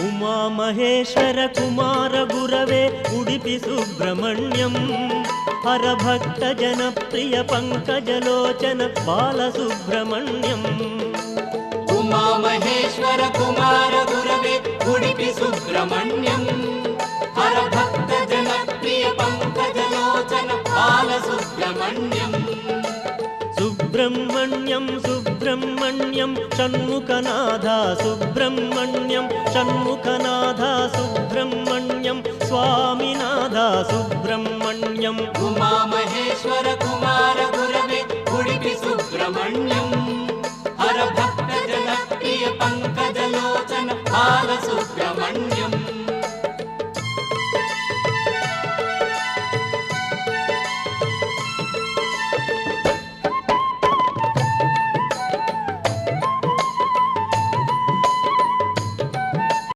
ಉಮಾ ಮಹೇಶ್ವರ ಕುಮಾರ ಗುರವೇ ಉಡುಪಿ ಸುಬ್ರಹ್ಮಣ್ಯಂ ಹರಭಕ್ತ ಜನಪ್ರಿಯ ಪಂಕಜಲೋಚನ ಬಾಲಸುಬ್ರಹ್ಮಣ್ಯಂ ಉಮಾ ಮಹೇಶ್ವರ ಕುಮಾರ ಗುರವೇ ಉಡುಪಿ ಸುಬ್ರಹ್ಮಣ್ಯಂ ಹರಭಕ್ತ ಜನಪ್ರಿಯ ಪಂಕಜಲೋಚನ ಬಾಲಸುಬ್ರಹ್ಮಣ್ಯಂ ಸುಬ್ರಹ್ಮಣ್ಯಂ ಸುಬ್ರಹ್ಮಣ್ಯಂ ಷಣ್ಮುಖನಾಥ ಸುಬ್ರಹ್ಮಣ್ಯಂ ಷಣ್ಮುಖನಾಥ ಸುಬ್ರಹ್ಮಣ್ಯಂ ಸ್ವಾಮಿನಾಥ ಸುಬ್ರಹ್ಮಣ್ಯಂ ಉಮಾ ಮಹೇಶ್ವರ ಕುಮಾರ ಗುರವೇ ಉಡುಪಿ ಸುಬ್ರಹ್ಮಣ್ಯಂ ಹರಭಕ್ತ ಜನಪ್ರಿಯ ಪಂಕಜಲೋಚನ ಬಾಲಸುಬ್ರಹ್ಮಣ್ಯಂ